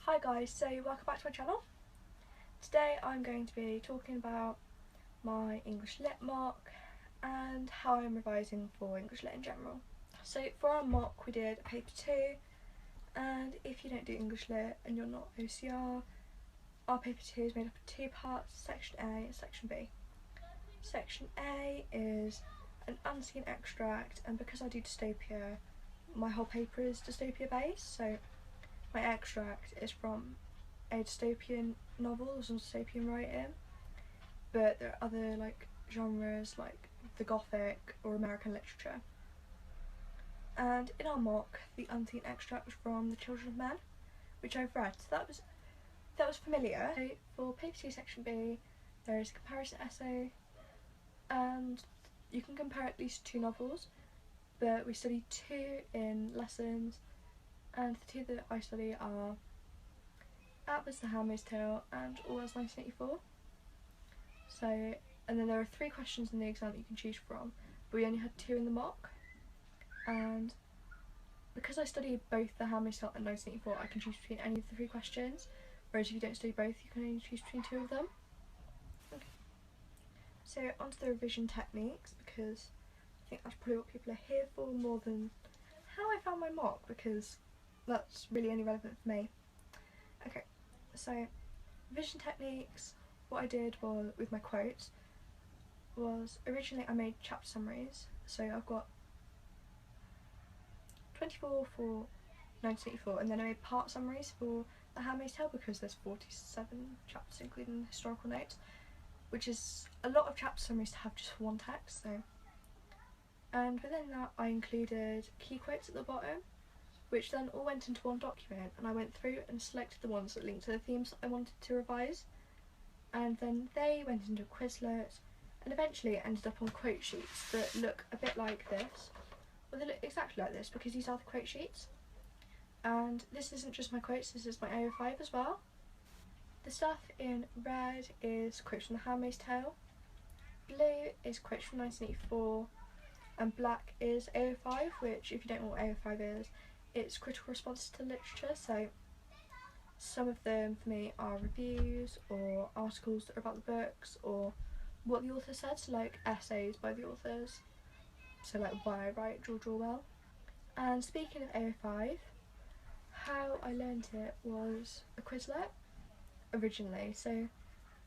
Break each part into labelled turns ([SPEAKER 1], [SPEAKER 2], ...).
[SPEAKER 1] Hi guys, so welcome back to my channel. Today I'm going to be talking about my English Lit mock and how I'm revising for English Lit in general. So for our mock we did paper 2, and if you don't do English Lit and you're not OCR, our paper 2 is made up of 2 parts, section A and section B. Section A is an unseen extract, and because I do dystopia, my whole paper is dystopia based, so my extract is from a dystopian novel or some dystopian writing, but there are other genres like the Gothic or American literature. And in our mock, the unseen extract was from The Children of Men, which I've read, so that was familiar. So for paper 2 section B, there is a comparison essay, and you can compare at least 2 novels, but we studied 2 in lessons. And the 2 that I study are Atlas the Handmaid's Tale and All Else 1984. So, and then there are 3 questions in the exam that you can choose from, but we only had 2 in the mock. And because I study both The Handmaid's Tale and 1984, I can choose between any of the 3 questions, whereas if you don't study both, you can only choose between 2 of them. Okay. So onto the revision techniques, because I think that's probably what people are here for more than how I found my mock, because that's really only relevant for me. Okay, so revision techniques, what I did was, with my quotes, was originally I made chapter summaries. So I've got 24 for 1984, and then I made part summaries for The Handmaid's Tale because there's 47 chapters including the historical notes, which is a lot of chapter summaries to have just for one text. So, and within that I included key quotes at the bottom, which then all went into one document, and I went through and selected the ones that linked to the themes that I wanted to revise, and then they went into a Quizlet, and eventually ended up on quote sheets that look a bit like this. Well, they look exactly like this because these are the quote sheets, and this isn't just my quotes, this is my AO5 as well. The stuff in red is quotes from The Handmaid's Tale, blue is quotes from 1984, and black is AO5, which, if you don't know what AO5 is, it's critical responses to literature. So some of them for me are reviews or articles that are about the books or what the author said, so like essays by the authors, so like Why I Write, George Orwell. And speaking of AO5, how I learned it was a Quizlet originally. So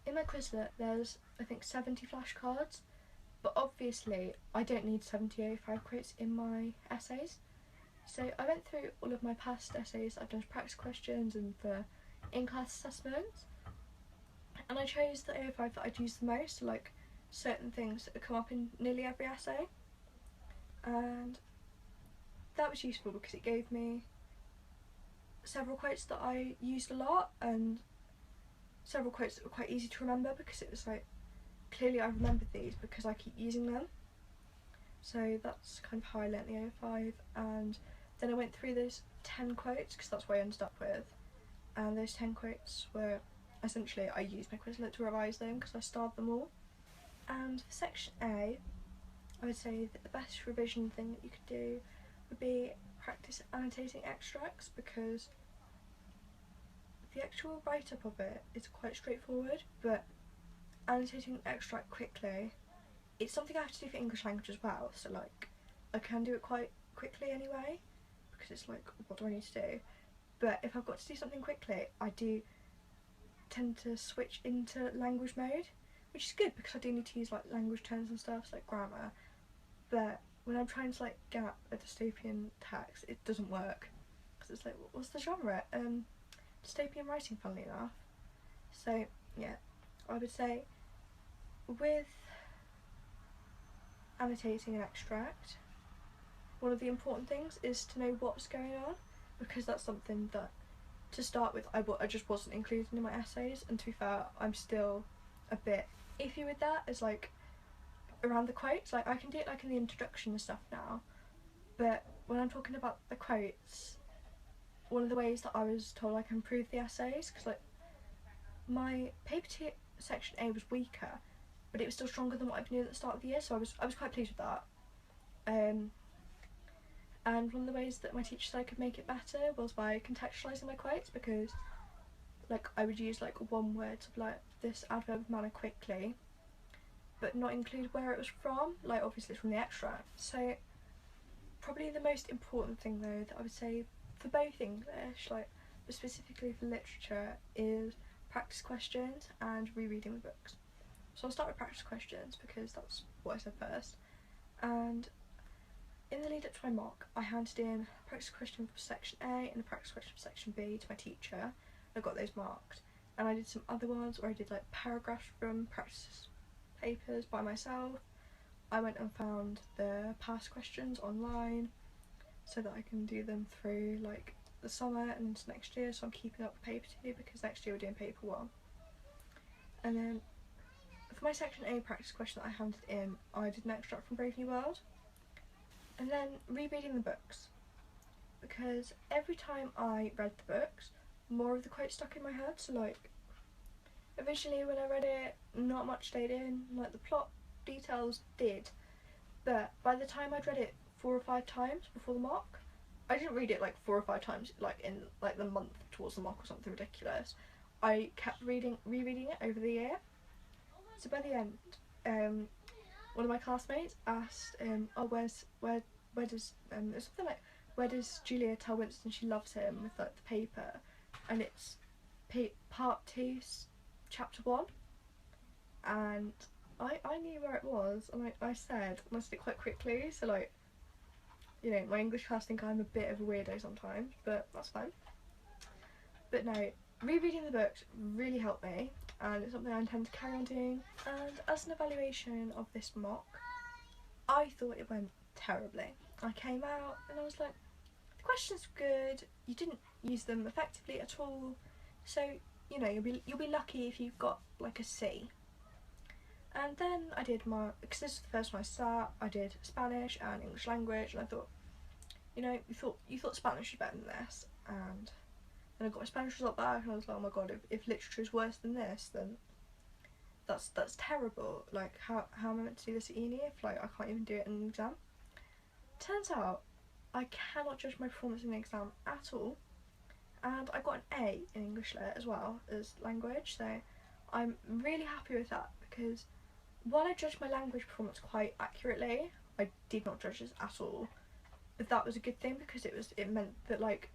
[SPEAKER 1] in my Quizlet there's I think 70 flashcards, but obviously I don't need 70 AO5 quotes in my essays. So I went through all of my past essays I've done as practice questions and for in-class assessments, and I chose the AO5 that I'd use the most, like certain things that come up in nearly every essay, and that was useful because it gave me several quotes that I used a lot and several quotes that were quite easy to remember because it was like, clearly I remembered these because I keep using them. So that's kind of how I learnt the AO5, and then I went through those 10 quotes because that's what I ended up with, and those 10 quotes were essentially, I used my Quizlet to revise them because I starred them all. And for section A, I would say that the best revision thing that you could do would be practice annotating extracts, because the actual write-up of it is quite straightforward, but annotating an extract quickly, it's something I have to do for English language as well, so like I can do it quite quickly anyway because it's like, what do I need to do? But if I've got to do something quickly, I do tend to switch into language mode, which is good because I do need to use like language terms and stuff, so like grammar. But when I'm trying to like get a dystopian text, it doesn't work because it's like, what's the genre? Dystopian writing, funnily enough. So yeah, I would say with annotating an extract, one of the important things is to know what's going on, because that's something that, to start with, I just wasn't included in my essays, and to be fair, I'm still a bit iffy with that, as like around the quotes. Like I can do it like in the introduction and stuff now, but when I'm talking about the quotes, one of the ways that I was told I can improve the essays, because like my paper 2 section A was weaker, but it was still stronger than what I knew at the start of the year, so I was quite pleased with that. And one of the ways that my teacher said I could make it better was by contextualising my quotes, because like I would use like one word of like this adverb of manner quickly, but not include where it was from, like obviously it's from the extract. So probably the most important thing though that I would say for both English, like but specifically for literature, is practice questions and rereading the books. So I'll start with practice questions because that's what I said first. And in the lead up to my mock, I handed in a practice question for section A and a practice question for section B to my teacher. I got those marked. And I did some other ones where I did like paragraphs from practice papers by myself. I went and found the past questions online so that I can do them through like the summer and into next year, so I'm keeping up with paper 2 because next year we're doing paper 1. And then for my section A practice question that I handed in, I did an extract from Brave New World. And then rereading the books, because every time I read the books, more of the quotes stuck in my head. So like originally when I read it, not much stayed in, like the plot details did, but by the time I'd read it 4 or 5 times before the mock, I didn't read it like 4 or 5 times like in like the month towards the mock or something ridiculous. I kept rereading it over the year. So by the end, one of my classmates asked, "Oh, where does it's something like where does Julia tell Winston she loves him?" with like the paper, and it's part 2, chapter 1, and I knew where it was, and I said it quite quickly. So like, you know, my English class think I'm a bit of a weirdo sometimes, but that's fine. But no, rereading the books really helped me, and it's something I intend to carry on doing. And as an evaluation of this mock, I thought it went terribly. I came out and I was like, the questions were good, you didn't use them effectively at all, so you know, you'll be lucky if you've got like a C. And then I did because this was the first one I sat, I did Spanish and English language, and I thought, you know, you thought Spanish was better than this, and then I got my Spanish result back and I was like, oh my god, if literature is worse than this, then that's terrible. Like how am I meant to do this at uni if like I can't even do it in an exam? Turns out I cannot judge my performance in the exam at all, and I got an A in English Lit as well as language, so I'm really happy with that, because while I judged my language performance quite accurately, I did not judge this at all. But that was a good thing, because it meant that like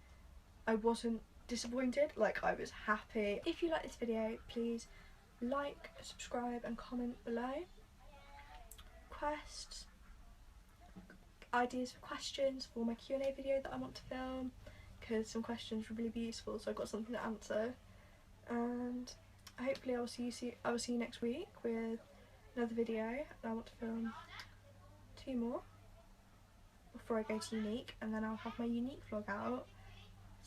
[SPEAKER 1] I wasn't disappointed, like I was happy. If you like this video, please like, subscribe and comment below. Requests, ideas for questions for my Q&A video that I want to film, because some questions would really be useful, so I've got something to answer. And hopefully I will see you next week with another video, and I want to film 2 more before I go to Unique, and then I'll have my Unique vlog out.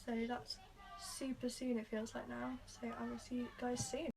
[SPEAKER 1] So that's super soon, it feels like now. So I will see you guys soon.